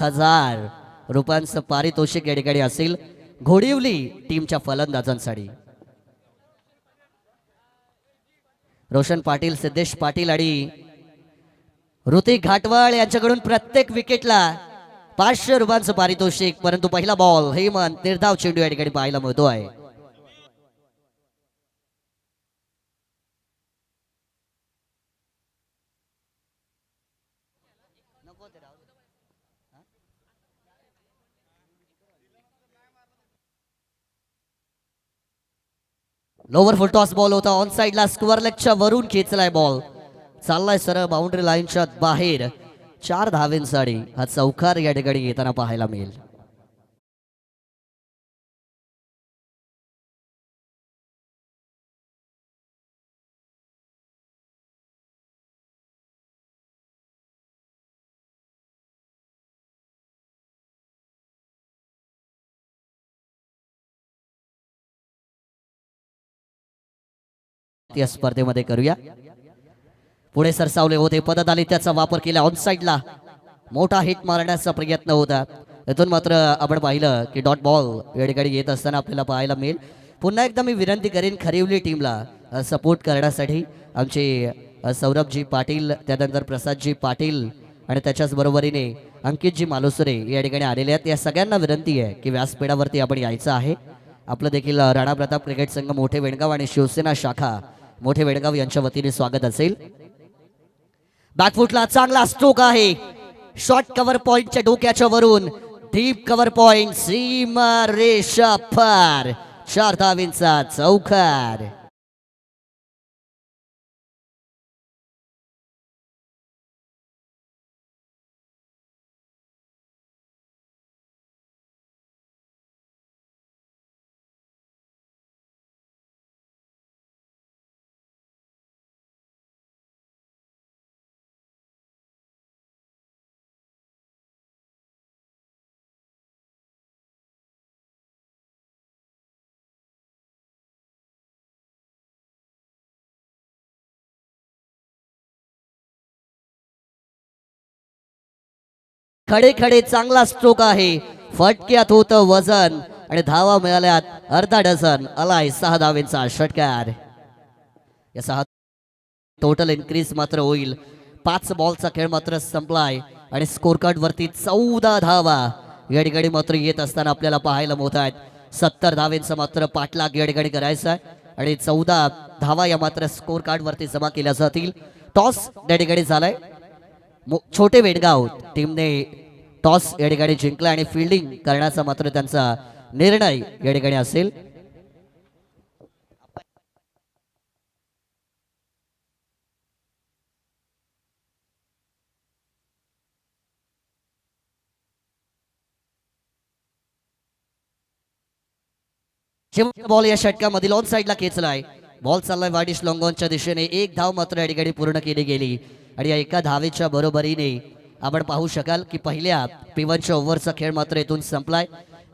रुपयांचं पारितोषिक या ठिकाणी असेल घोडिवली टीमच्या फलंदाजांसाठी। रोशन पाटील, सिद्धेश पाटील आणि ऋतिक घाटवळ यांच्याकडून प्रत्येक विकेटला 500 रुपयांचं पारितोषिक। परंतु पहिला बॉल हेमंत निर्धाव चेंडू या ठिकाणी पाहायला मिळतोय। लोवर फुल टॉस बॉल होता ऑन साइडला स्क्वेअर लेगच्या वरून खेचलाय बॉल, चाललाय सरळ बाउंड्री लाईनच्या बाहेर। 4 धावेंसाठी हा चौकार या ठिकाणी येताना पाहायला मिळेल। या स्पर्धेमध्ये करूया। पुढे सरसावले होते पददाली, त्याचा वापर केला ऑन साइडला मोठा हिट मारण्याचा प्रयत्न होता। इथून मात्र आपण पाहिलं की डॉट बॉल या ठिकाणी येत असताना आपल्याला पाहायला मिळेल। पुन्हा एकदा मी विनंती करेन खरिवली टीमला सपोर्ट करण्यासाठी। आमचे सौरभजी पाटील, त्यानंतर प्रसादजी पाटील आणि त्याच्याच बरोबरीने अंकितजी मालुसरे या ठिकाणी आलेले आहेत। या सगळ्यांना विनंती आहे की व्यासपीठावरती आपण यायचं आहे। आपलं देखील राणा प्रताप क्रिकेट संघ मोठे वेणगाव आणि शिवसेना शाखा मोठे वेणगाव यांच्या वतीने स्वागत असेल। बॅकफुटला चांगला स्ट्रोक आहे, शॉर्ट कव्हर पॉइंटच्या डोक्याच्या वरून डीप कव्हर पॉइंट, सीमा रेषा पार, 4 धावेंचा चौकार। खडे खडे चांगला स्ट्रोक आहे, फटक्यात होतं वजन आणि धावा मिळाल्यात अर्धा डझन। आलाय 6 धावेंचा षटकार। या 6 टोटल इन्क्रीज मात्र होईल। 5 बॉलचा खेळ मात्र संपलाय आणि स्कोर कार्ड वरती 14 धावा या ठिकाणी मात्र येत असताना आपल्याला पाहायला मिळत आहेत। 70 धावेंचा मात्र पाठलाग या ठिकाणी करायचा आहे आणि 14 धावा या मात्र स्कोर कार्ड वरती जमा केल्या जातील। टॉस या ठिकाणी झालाय, छोटे वेडगाव टीमने टॉस या ठिकाणी जिंकला आणि फिल्डिंग करण्याचा मात्र त्यांचा निर्णय या ठिकाणी असेल। बॉल या षटकामधील ऑन साइडला खेचलाय, बॉल चाललाय वाडिश लॉंगॉनच्या दिशेने। 1 धाव मात्र या ठिकाणी पूर्ण केली गेली आणि या एका धावेच्या बरोबरीने आपण पाहू शकाल की पहिल्या P1च्या ओव्हरचा खेळ मात्र इथून संपलाय।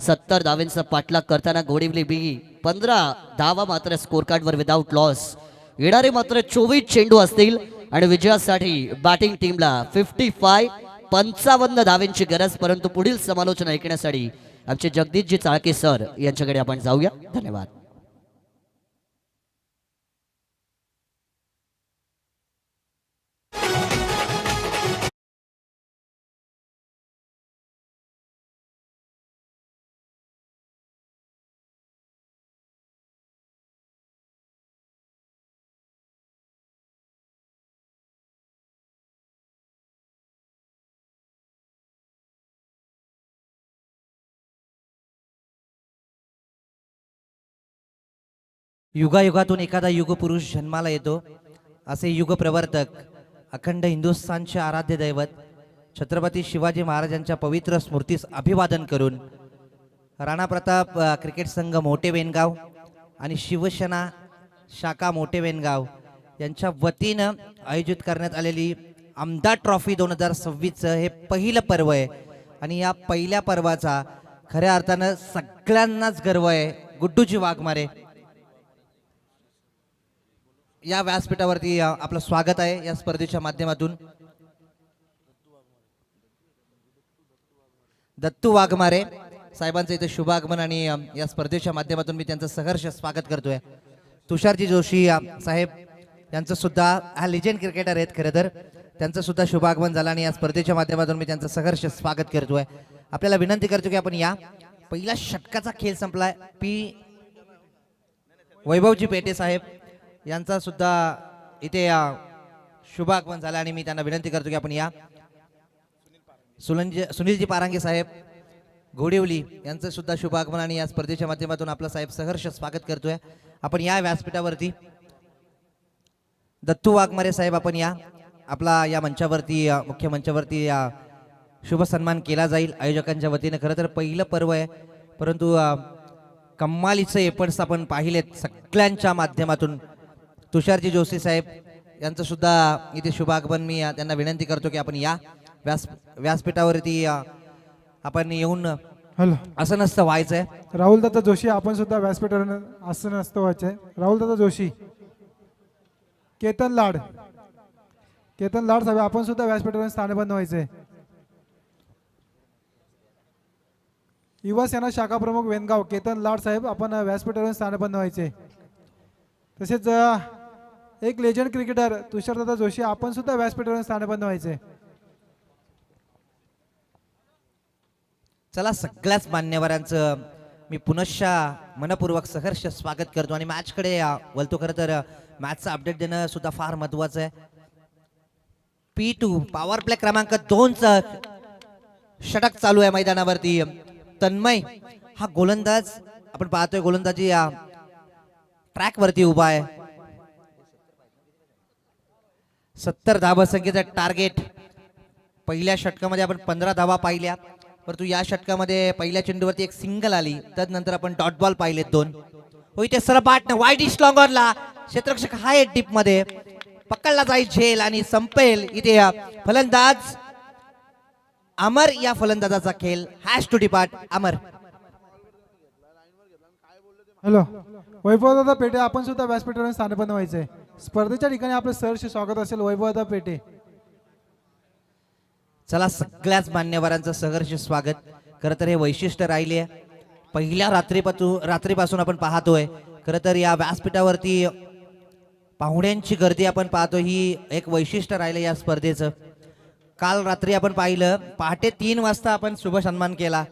70 धावेंचा पाठलाग करताना घोडिवली बी 15 धावा मात्र स्कोर कार्ड वर विदाउट लॉस। येणारे मात्र 24 चेंडू असतील आणि विजयासाठी बॅटिंग टीमला 55 धावेंची गरज। परंतु पुढील समालोचना ऐकण्यासाठी आमचे जगदीशजी चाळके सर यांच्याकडे आपण जाऊया। धन्यवाद। युगायुगातून एखादा युगपुरुष जन्माला येतो, असे युगप्रवर्तक अखंड हिंदुस्थानचे आराध्य दैवत छत्रपती शिवाजी महाराजांच्या पवित्र स्मृतीस अभिवादन करून राणा प्रताप क्रिकेट संघ मोठे वेणगाव आणि शिवसेना शाखा मोठे वेणगाव यांच्या वतीनं आयोजित करण्यात आलेली आमदार ट्रॉफी 2026चं हे पहिलं पर्व आहे आणि या पहिल्या पर्वाचा खऱ्या अर्थानं सगळ्यांनाच गर्व आहे। गुड्डूजी वाघमारे या व्यासपीठावरती आपलं स्वागत आहे या स्पर्धेच्या माध्यमातून। दत्तू वाघमारे साहेबांचं इथे शुभागमन आणि या स्पर्धेच्या माध्यमातून मी त्यांचं सहर्ष स्वागत करतोय. तुषारजी जोशी साहेब यांचं सुद्धा हा लिजेंड क्रिकेटर आहेत खरं तर, त्यांचं सुद्धा शुभागमन झालं आणि या स्पर्धेच्या माध्यमातून मी त्यांचं सहर्ष स्वागत करतोय. आपल्याला विनंती करतो की आपण या पहिल्या षटकाचा खेळ संपलाय. वैभवजी पेटे साहेब यांचा सुद्धा इथे शुभागमन झालं आणि मी त्यांना विनंती करतो की आपण या सुनीलजी पारांगे साहेब घोडिवली यांचं सुद्धा शुभागमन आणि या स्पर्धेच्या माध्यमातून आपला साहेब सहर्ष स्वागत करतोय. आपण या व्यासपीठावरती दत्तू वाघमारे साहेब आपण या आपला या मंचावरती मुख्य मंचावरती शुभ सन्मान केला जाईल आयोजकांच्या वतीने. खरं तर पहिलं पर्व आहे, परंतु कम्मालीचे एफर्ट्स आपण पाहिलेत सगळ्यांच्या माध्यमातून. तुषारजी जोशी साहेब यांचं सुद्धा इथे शुभागमन मी त्यांना विनंती करतो की आपण या व्यासपीठावरती आपण येऊन हॅलो असं नसतं व्हायचंय. राहुल दादा जोशी आपण सुद्धा व्यासपीठावर असं नसतं व्हायचंय. राहुल दादा जोशी, केतन लाड साहेब आपण सुद्धा व्यासपीठावर स्थानबद्ध व्हायचंय. युवा सेना शाखा प्रमुख वेनगाव केतन लाड साहेब आपण व्यासपीठावर स्थानबद्ध व्हायचे. तसेच एक लेजंड क्रिकेटर तुषारदादा जोशी आपण सुद्धा व्यासपीठावर स्थानबद्ध व्हायचे. चला सगळ्याच मान्यवरांचं मी पुनश्च मनपूर्वक सहर्ष स्वागत करतो आणि मॅचकडे वळतो. खरं तर मॅचचं अपडेट देणं सुद्धा फार महत्वाचं आहे. P2 पॉवर प्ले क्रमांक 2चं षटक चालू आहे मैदानावरती. तन्मय हा गोलंदाज आपण पाहतोय, गोलंदाजी या ट्रॅक वरती उभा आहे. 70 धावसंख्येचं टार्गेट. पहिल्या षटकामध्ये आपण 15 धावा पाहिल्या, परंतु या षटकामध्ये पहिल्या चेंडूवरती एक सिंगल आली, त्यानंतर आपण डॉट बॉल पाहिलेत 2. हो इथे सरपाट वाईट इश लॉंगरला क्षेत्ररक्षक हाय डीप मध्ये पकडला जाईल झेल आणि संपेल. इथे फलंदाज अमर या फलंदाजाचा खेळ has to depart. Amar hello वैभवदादा पेटे आपण सुद्धा व्यासपीठावर स्थानबद्ध व्हायचंय. स्पर्धेच्या ठिकाणी आपलं सहर्ष स्वागत असेल वैभवदादा पेटे. चला सगळ्याच मान्यवरांचं सहर्ष स्वागत. खरं तर हे वैशिष्ट्य राहिले पहिल्या रात्रीपासून आपण पाहतोय. खरं तर या व्यासपीठावरती पाहुण्यांची गर्दी आपण पाहतो, ही एक वैशिष्ट्य राहिलं या स्पर्धेचं. काल रात्री आपण पाहिलं पहाटे 3 वाजता आपण शुभ सन्मान केला.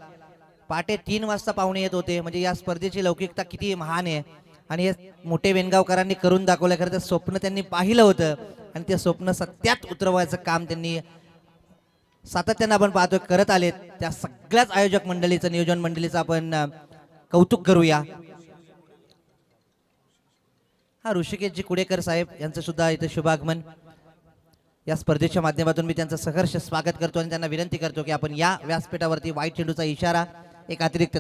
पहाटे 3 वाजता पाहुणे येत होते, म्हणजे या स्पर्धेची लौकिकता किती महान आहे आणि हे मोठे वेनगावकरांनी करून दाखवलं. खरं तर स्वप्न त्यांनी पाहिलं होतं आणि ते स्वप्न सत्यात उतरवायचं काम त्यांनी सातत्यानं आपण पाहतोय करत आलेत. त्या सगळ्याच आयोजक मंडळीचं, नियोजन मंडळीचं आपण कौतुक करूया. हा ऋषिकेशजी कुडेकर साहेब यांचं सुद्धा इथे शुभागमन. या स्पर्धेच्या माध्यमातून मी त्यांचं सहर्ष स्वागत करतो आणि त्यांना विनंती करतो की आपण या व्यासपीठावरती वाईट चेंडूचा इशारा, एक अतिरिक्त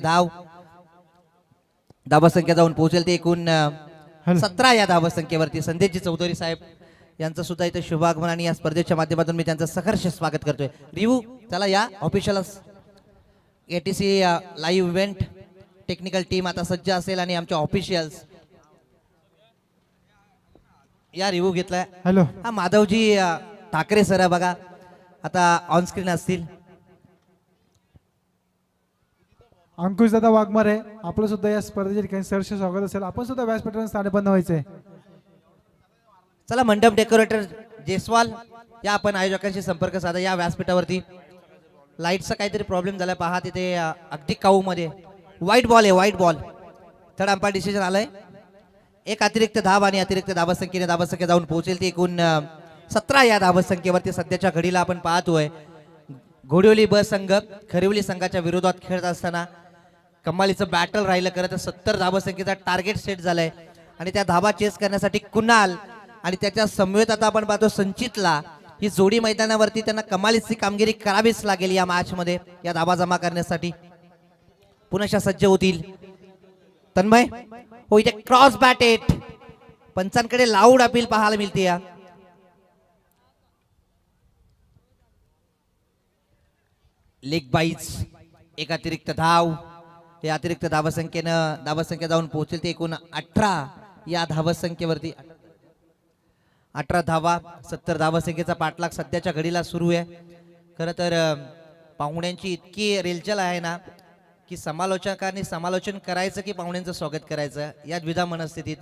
धावसंख्या जाऊन पोहोचेल ते एकूण 17 या धावसंख्येवरती. संदेशजी चौधरी साहेब यांचं सुद्धा इथे शुभागमन आणि या स्पर्धेच्या माध्यमातून मी त्यांचं सहर्ष स्वागत करतोय. रिव्यू चला या official ATC live event technical team आता सज्ज असेल आणि आमच्या ऑफिशियल्स या रिव्ह्यू घेतलाय. हॅलो हा माधवजी ठाकरे सर बघा आता ऑन स्क्रीन असतील. अंकुश दादा वाघमारे आपलं सुद्धा या स्पर्धेच्या ठिकाणी सहर्ष स्वागत असेल. आपण सुद्धा व्यासपीठावर स्थानबद्ध व्हायचंय. चला मंडप डेकोरेटर जयस्वाल या आपण आयोजकांशी संपर्क साधा. या व्यासपीठावरती लाईटचा काहीतरी प्रॉब्लेम झाला पहा. तिथे अगदी काऊ मध्ये व्हाईट बॉल आहे, white ball. Third umpire decision आलंय. एक अतिरिक्त धाव आणि अतिरिक्त धावसंख्या जाऊन पोहोचेल ती एकूण 17 या धावसंख्येवरती. सध्याच्या घडीला आपण पाहतोय घोडिवली ब संघ खरिवली संघाच्या विरोधात खेळत असताना कमालीचं बॅटल राहिलं. खरं तर 70 धावसंख्येचा टार्गेट सेट झालाय आणि त्या धावा चेस करण्यासाठी कुणाल आणि त्याच्या समवेत आता आपण पाहतो संचितला ही जोडी मैदानावरती त्यांना कमालीची कामगिरी करावीच लागेल या मॅच मध्ये. या धावा जमा करण्यासाठी पुनश्च सज्ज होतील. तन्मय हो इथे क्रॉस बॅटेड. पंचांकडे लाऊड अपील पाहायला मिळते. या लेग बाईज एक अतिरिक्त धाव. हे अतिरिक्त धावसंख्या जाऊन पोहोचेल ते एकूण 18 या धावसंख्येवरती. 18 धावा, 70 धावसंख्येचा पाठलाग सध्याच्या घडीला सुरू आहे. खरं तर पाहुण्यांची इतकी रेलचल आहे ना की समालोचकांनी समालोचन करायचं की पाहुण्यांचं स्वागत करायचं या द्विधा मनस्थितीत.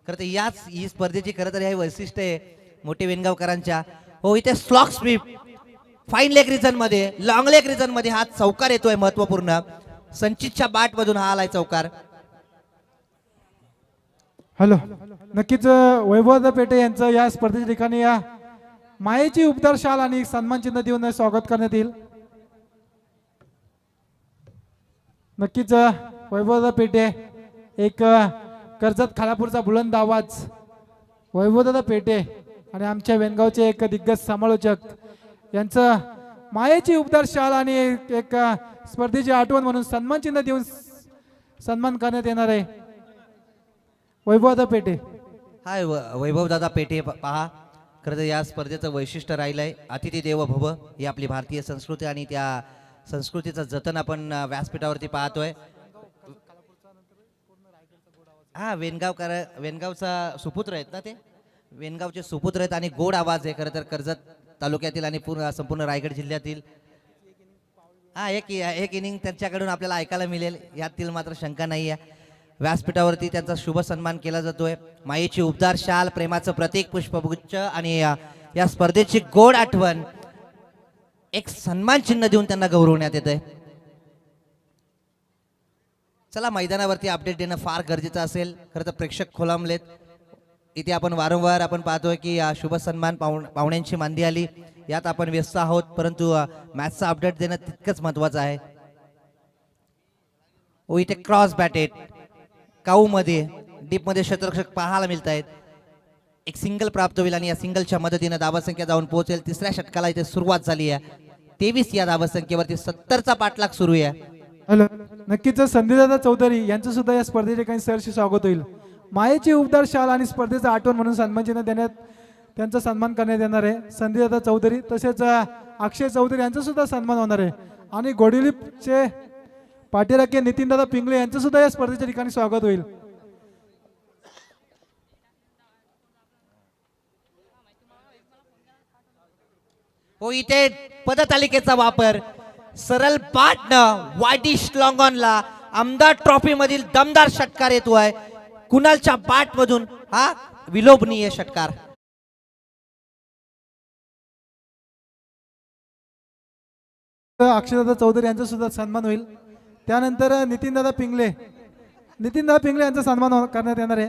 खरं तर याच ही स्पर्धेची खरं तर हे वैशिष्ट्य आहे मोठे वेणगावकरांच्या. हो, इथे slog sweep fine leg region मध्ये, लॉंग लेग रिजन मध्ये हा चौकार येतोय महत्वपूर्ण. संचितच्या बाट मधून हा आलाय चौकार. हॅलो, नक्कीच वैभव पेटे यांचं या स्पर्धेच्या ठिकाणी या मायेची उपदार शाल आणि सन्मान चिन्ह देऊन स्वागत करण्यात येईल. नक्कीच वैभवदादा पेटे एक कर्जत खालापूरचा बुलंद आवाज वैभवदादा पेटे आणि आमच्या वेणगावचे एक दिग्गज समालोचक यांचं मायेची उपदार शाल आणि एक स्पर्धेची आठवण म्हणून सन्मान चिन्ह देऊन सन्मान करण्यात येणार आहे. वैभवदादा पेटे. हाय वैभवदादा पेटे पहा, खरं तर या स्पर्धेचं वैशिष्ट्य राहिलंय अतिथी देव भव ही आपली भारतीय संस्कृती आणि त्या संस्कृतीचं जतन आपण व्यासपीठावरती पाहतोय. हा वेणगावचा सुपुत्र आहेत ना ते, वेणगावचे सुपुत्र आहेत आणि गोड आवाज आहे खरं तर कर्जत तालुक्यातील आणि पूर्ण संपूर्ण रायगड जिल्ह्यातील. हा एक इनिंग त्यांच्याकडून आपल्याला ऐकायला मिळेल यातील मात्र शंका नाही आहे. व्यासपीठावरती त्यांचा शुभ सन्मान केला जातोय. मायेची उपदार शाल, प्रेमाचं प्रतीक पुष्पगुच्छ आणि या स्पर्धेची गोड आठवण एक सन्मान चिन्ह देऊन त्यांना गौरवण्यात येत आहे. चला, मैदानावरती अपडेट देणं फार गरजेचं असेल. खरं तर प्रेक्षक खोलांबलेत. इथे आपण वारंवार पाहतोय की शुभ सन्मान पाहुण्यांची मांदी आली यात आपण व्यस्त आहोत, परंतु मॅचचा अपडेट देणं तितकंच महत्वाचं आहे. ओ, इथे क्रॉस बॅटेड काऊ मध्ये डीप मध्ये क्षेत्ररक्षक पाहायला मिळत आहेत. एक सिंगल प्राप्त होईल आणि या सिंगलच्या मदतीने धावसंख्या जाऊन पोहोचेल. तिसऱ्या षटकाला इथे सुरुवात झाली आहे. 23 या धावसंख्येवरती 70चा पाठलाग सुरू आहे. हॅलो, नक्कीच संदीपदादा चौधरी यांचं सुद्धा या स्पर्धेचे काही सहर्ष स्वागत होईल. मायेची उपदार शाल आणि स्पर्धेचं आठवण म्हणून सन्मान चिन्ह देण्यात त्यांचा सन्मान करण्यात येणार आहे. संदीपदादा चौधरी तसेच अक्षय चौधरी यांचा सुद्धा सन्मान होणार आहे. आणि गोडिलीचे पाठीराखे नितीनदादा पिंगळे यांचं सुद्धा या स्पर्धेच्या ठिकाणी स्वागत होईल. हो, इथे पदतालिकेचा वापर सरळ पाटनं वाईटिश लॉंग ऑनला आमदार ट्रॉफी मधील दमदार षटकार येतोय. कुणालच्या बाट मधून हा विलोभनीय षटकार. अक्षयदादा चौधरी यांचा सुद्धा सन्मान होईल. त्यानंतर नितीनदादा पिंगळे यांचा सन्मान करण्यात येणार आहे.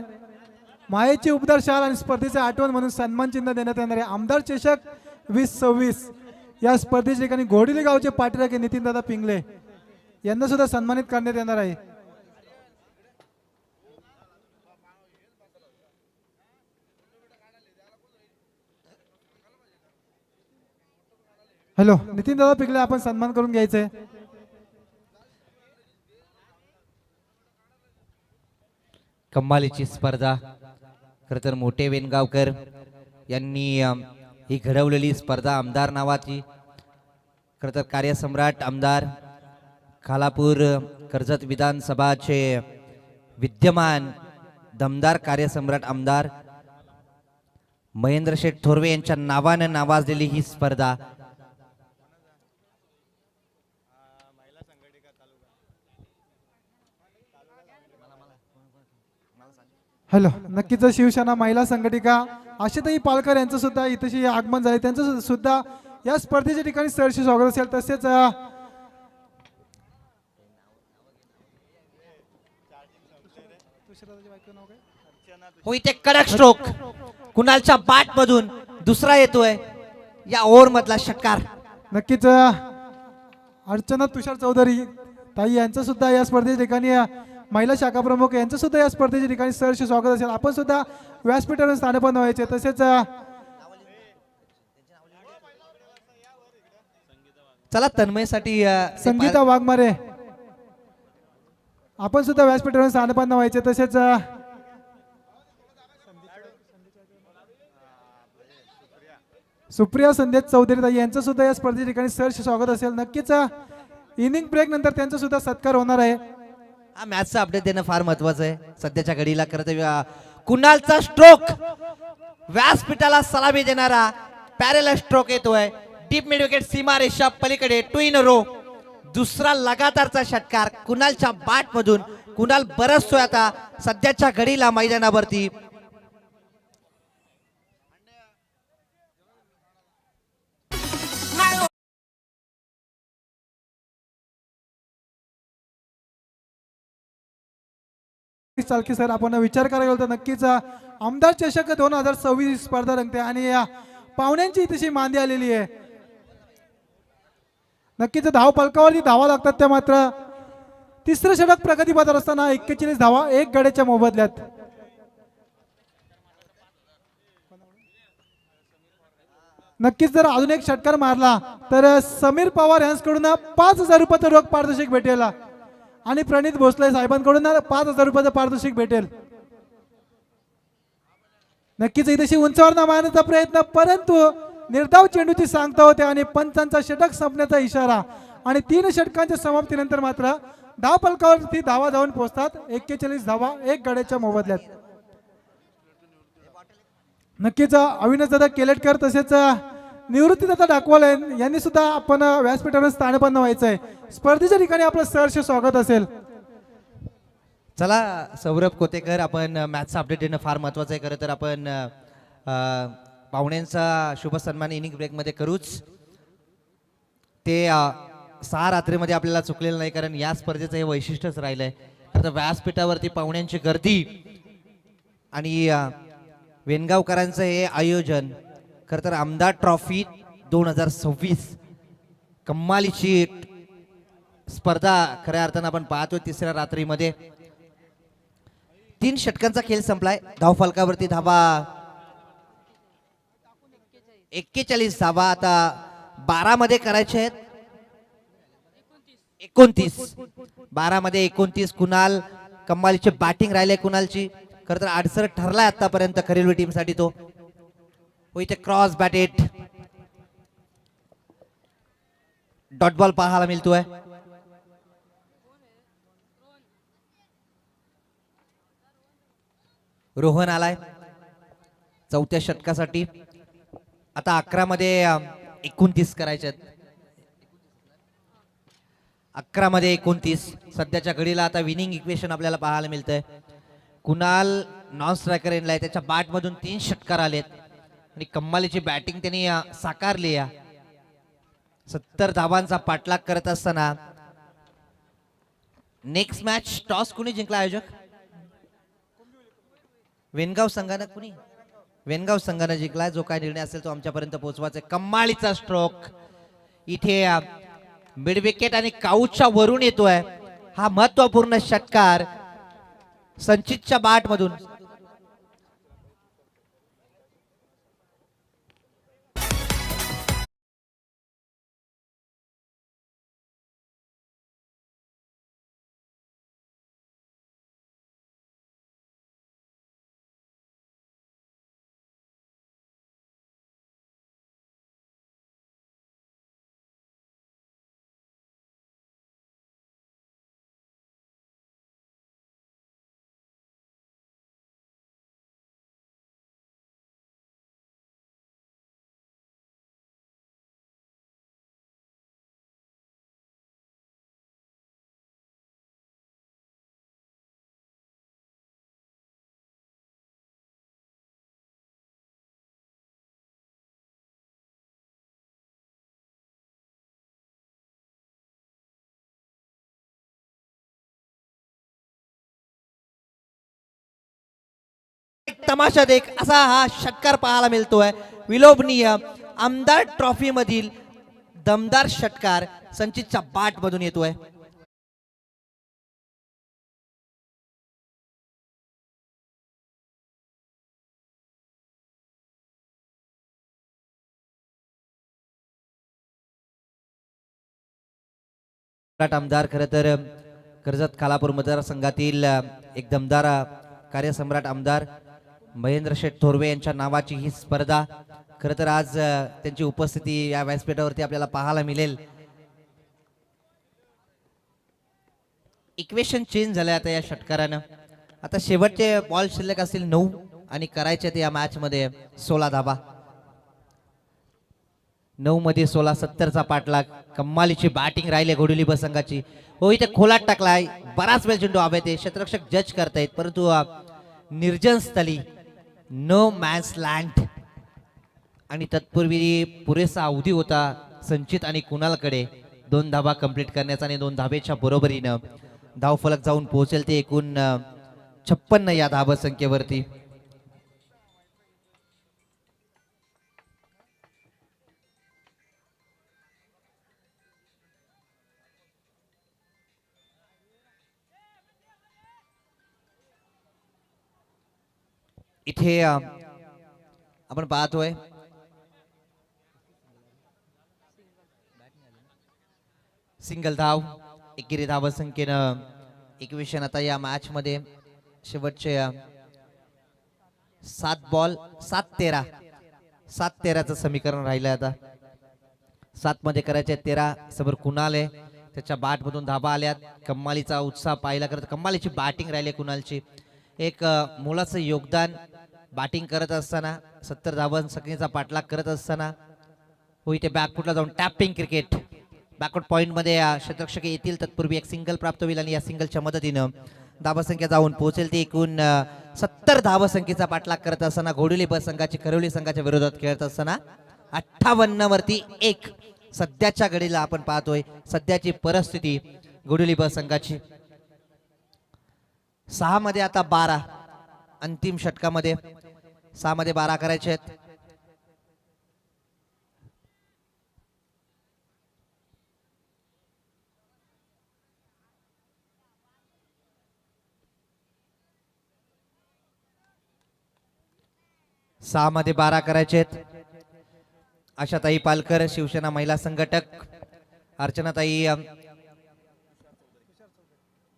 मायेची उपदार शाल आणि स्पर्धेचे आठवण म्हणून सन्मान चिन्ह देण्यात येणार आहे. आमदार चषक 2026 या स्पर्धेच्या ठिकाणी घोडिले गावचे पाठीराखे नितीनदादा पिंगळे यांना सुद्धा सन्मानित करण्यात येणार आहे. हॅलो, नितीनदादा पिंगळे आपण सन्मान करून घ्यायचंय. कमालीची स्पर्धा. खरं तर मोठे वेणगावकर यांनी ही घडवलेली स्पर्धा आमदार नावाची. खरं तर कार्यसम्राट आमदार खालापूर कर्जत विधानसभाचे विद्यमान दमदार कार्यसम्राट आमदार महेंद्र शेठ थोरवे यांच्या नावानं नावाजलेली ही स्पर्धा. हॅलो, नक्कीच शिवसेना महिला संघटिका आशाताई पालकर यांचं सुद्धा इथेशी आगमन झाले. त्यांचं सुद्धा या स्पर्धेच्या ठिकाणी सहर्ष स्वागत असेल. तसेच हो, इथे कडक स्ट्रोक कुणालच्या बाट मधून दुसरा येतोय या ओव्हर मधला षटकार. नक्कीच अर्चना तुषार चौधरी ताई यांचं सुद्धा या स्पर्धेच्या ठिकाणी महिला शाखा प्रमुख यांचं सुद्धा या स्पर्धेच्या ठिकाणी सहर्ष स्वागत असेल. आपण सुद्धा व्यासपीठावर स्थानपन्न व्हायचे. तसेच चला, तन्मयसाठी संगीता वाघमारे आपण सुद्धा व्यासपीठावर स्थानपन्न व्हायचे. तसेच सुप्रिया संदेश चौधरी ताई यांचं सुद्धा या स्पर्धेच्या ठिकाणी सहर्ष स्वागत असेल. नक्कीच इनिंग ब्रेक नंतर त्यांचा सुद्धा सत्कार होणार आहे. हा मॅचचा अपडेट देणं फार महत्वाचं आहे सध्याच्या घडीला. खरं तर कुणालचा स्ट्रोक व्यासपीठाला सलामी देणारा पॅरेलल स्ट्रोक येतोय. डीप मिड विकेट सीमा रेषा पलीकडे 2 in a row. दुसरा लगातारचा षटकार कुणालच्या बाट मधून. कुणाल बरसतोय आता सध्याच्या घडीला मैदानावरती. चालकी सर, आपण विचार करायला गेलो तर नक्कीच आमदार चषक 2026 स्पर्धा रंगते आणि या पाहुण्यांची तशी मांदी आलेली आहे. नक्कीच धाव पलकावरती धावा लागतात त्या मात्र तिसरं षटक प्रगती पथावर असताना 41 धावा 1 गड्याच्या मोबदल्यात. नक्कीच जर अजून एक षटकार मारला तर समीर पवार यांच्याकडून 5,000 रुपयाचं रोख पारितोषिक भेटेल आणि प्रणित भोसले साहेबांकडून 5,000 रुपयाचं पारितोषिक भेटेल. नक्कीच इथेशी उंचावर न मारण्याचा प्रयत्न, परंतु निर्धाव चेंडूची सांगता होते आणि पंचांचा षटक संपण्याचा इशारा आणि 3 षटकांच्या समाप्तीनंतर मात्र धाव फलकावरती धावा जाऊन पोहोचतात. 41 धावा 1 गड्याच्या मोबदल्यात. नक्कीच अविनाश दादा केलेटकर तसेच निवृत्ती दादा डाकवाल यांनी सुद्धा आपण व्यासपीठावर स्थानपन्न व्हायचं आहे. स्पर्धेच्या ठिकाणी आपलं सहर्ष स्वागत असेल. चला सौरभ कोतेकर, आपण मॅचचा अपडेट देणं फार महत्वाचं आहे. खरं तर आपण पाहुण्यांचा शुभ सन्मान इनिंग ब्रेकमध्ये करूच. ते 6 रात्रीमध्ये आपल्याला चुकलेलं नाही, कारण या स्पर्धेचं हे वैशिष्ट्यच राहिलंय. तर व्यासपीठावरती पाहुण्यांची गर्दी आणि वेणगावकरांचं हे आयोजन. खरं तर आमदार ट्रॉफी 2026 कम्मालीची स्पर्धा खऱ्या अर्थानं आपण पाहतोय. तिसऱ्या रात्रीमध्ये 3 षटकांचा खेळ संपलाय. धाव फलकावरती धावा 41 धावा आता 12 मध्ये करायचे आहेत. 29 12 मध्ये 29. कुणाल कम्मालीची बॅटिंग राहिली कुणालची. खरं तर अडसर ठरलाय आतापर्यंत खरेलवी टीम साठी. तो इथे क्रॉस बॅटेड डॉट बॉल पाहायला मिळतोय. रोहन आलाय 4थ्या षटकासाठी. आता 11 मध्ये 29 करायचे आहेत. 11 मध्ये 29 सध्याच्या घडीला आता विनिंग इक्वेशन आपल्याला पाहायला मिळतंय. कुणाल नॉन स्ट्रायकर एंडला आहे. त्याच्या बॅट मधून 3 षटकार आलेत आणि कम्मालीची बॅटिंग त्यांनी साकारली. 70 धावांचा पाठलाग करत असताना नेक्स्ट मॅच टॉस कुणी जिंकला आयोजक? वेणगाव संघानं. कुणी? वेणगाव संघानं जिंकला. जो काय निर्णय असेल तो आमच्यापर्यंत पोहोचवायचा. कम्मालीचा स्ट्रोक इथे मिड विकेट आणि काऊच्या वरून येतोय. हा महत्वपूर्ण षटकार संचितच्या बाट मधून. तमाशा देख असा हा षटकार पाहायला मिळतोय. विलोभनीय आमदार ट्रॉफी मधील दमदार षटकार संचितच्या बाट मधून येतोय. आमदार खरं तर कर्जत खालापूर मतदारसंघातील एक दमदार कार्यसम्राट आमदार महेंद्र शेठ थोरवे यांच्या नावाची ही स्पर्धा. खरं तर आज त्यांची उपस्थिती या व्यासपीठावरती आपल्याला पाहायला मिळेल. इक्वेशन चेंज झालंय आता या षटकारानं. आता शेवटचे बॉल शिल्लक असतील 9 आणि करायचे ते या मॅच मध्ये 16 धावा. 9 मध्ये 16 70चा पाठलाग. कम्मालीची बॅटिंग राहिली घोडुली ब संघाची. हो इथे खोलात टाकलाय, बराच वेळ चेंडू हवेत आहे, क्षेत्ररक्षक जज करतायत परंतु निर्जन स्थळी नो मॅन्स लँड आणि तत्पूर्वी पुरेसा अवधी होता संचित आणि कुणालकडे 2 धाबा कंप्लीट करण्याचा आणि 2 धाबेच्या बरोबरीनं धावफलक जाऊन पोहोचेल ते एकूण 56 या धाबा संख्येवरती. इथे आपण पाहतोय सिंगल धाव एकेरी धाव संख्येनं 21. आता या मॅच मध्ये शेवटचे 7 बॉल 7-13चं समीकरण राहिलं. आता 7 मध्ये करायचे 13. समोर कुणाल आहे, त्याच्या बॅट मधून धाबा आल्यात. कम्मालीचा उत्साह पाहिला करत कम्मालीची बॅटिंग राहिली कुणालची. एक मोलाचं योगदान बॅटिंग करत असताना 70 धावन संख्येचा पाठलाग करत असताना. हो इथे बॅकफुटला जाऊन टॅपिंग क्रिकेट बॅकवर्ड पॉइंट मध्ये क्षेत्ररक्षक येतील तत्पूर्वी एक सिंगल प्राप्त होईल आणि या सिंगलच्या मदतीनं धावा संख्या जाऊन पोहोचेल ती एकूण 70 धावा संख्येचा पाठलाग करत असताना घोडुली ब संघाची करवली संघाच्या विरोधात खेळत असताना 58 वरती 1 सध्याच्या घडीला आपण पाहतोय. सध्याची परिस्थिती घोडुली ब संघाची 6 मध्ये आता 12 अंतिम षटकामध्ये 6 मध्ये 12 करायचे आहेत. सहा मध्ये 12 करायचे आहेत. आशाताई पालकर शिवसेना महिला संघटक,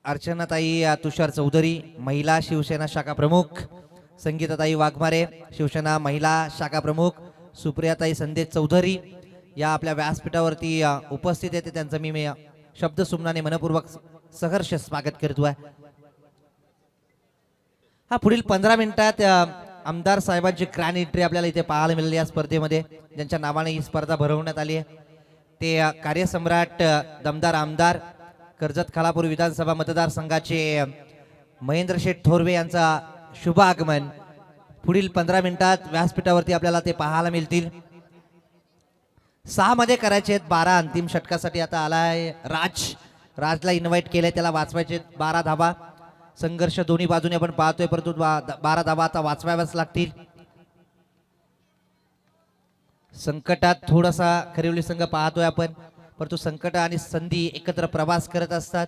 अर्चनाताई तुषार चौधरी महिला शिवसेना शाखा प्रमुख, संगीताताई वाघमारे शिवसेना महिला शाखा प्रमुख, सुप्रियाताई संदेश चौधरी या आपल्या व्यासपीठावरती उपस्थित आहेत. त्यांचं मी शब्द सुमनाने मनपूर्वक सहर्ष स्वागत करतोय. हा पुढील 15 मिनिटात आमदार साहेबांची ग्रँड एंट्री आपल्याला इथे पाहायला मिळाली. या स्पर्धेमध्ये ज्यांच्या नावाने ही स्पर्धा भरवण्यात आली आहे ते कार्यसम्राट दमदार आमदार कर्जत खालापूर विधानसभा मतदारसंघाचे महेंद्र शेठ थोरवे यांचा शुभ आगमन पुढील 15 मिनिटात व्यासपीठावरती आपल्याला ते पाहायला मिळतील. 6 मध्ये करायचे आहेत 12 अंतिम षटकासाठी. आता आलाय राजला इन्व्हाइट केलंय, त्याला वाचवायचे 12 धाबा. संघर्ष दोन्ही बाजूने आपण पाहतोय परंतु 12 धाबा आता वाचवाव्याच लागतील. संकटात थोडासा खरिवली संघ पाहतोय आपण, परंतु संकट आणि संधी एकत्र प्रवास करत असतात.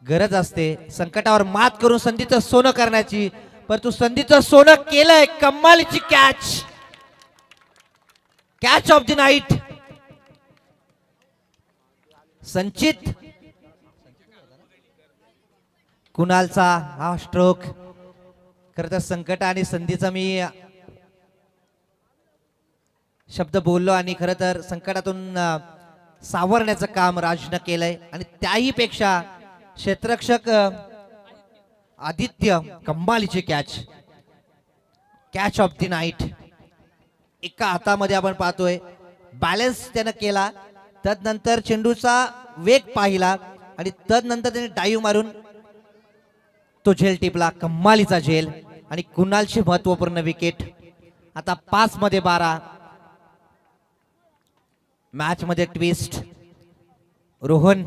गरज असते संकटावर मात करून संधीचं सोनं करण्याची, परंतु संधीचं सोनं केलंय. कमालीची कॅच ऑफ द नाईट संचित कुणालचा हा स्ट्रोक. खरं तर संकट आणि संधीचा मी शब्द बोललो आणि खरं तर संकटातून सावरण्याचं काम राजनं केलंय आणि त्याही पेक्षा क्षेत्ररक्षक आदित्य कम्मालीची कॅच ऑफ द नाईट एका हातामध्ये आपण पाहतोय. बॅलन्स त्यानं केला, तदनंतर चेंडूचा वेग पाहिला आणि तदनंतर त्याने डाईव्ह मारून तो झेल टिपला. कम्मालीचा झेल आणि कुणालची महत्वपूर्ण विकेट. आता 5 मध्ये 12 मॅच मध्ये ट्विस्ट. रोहन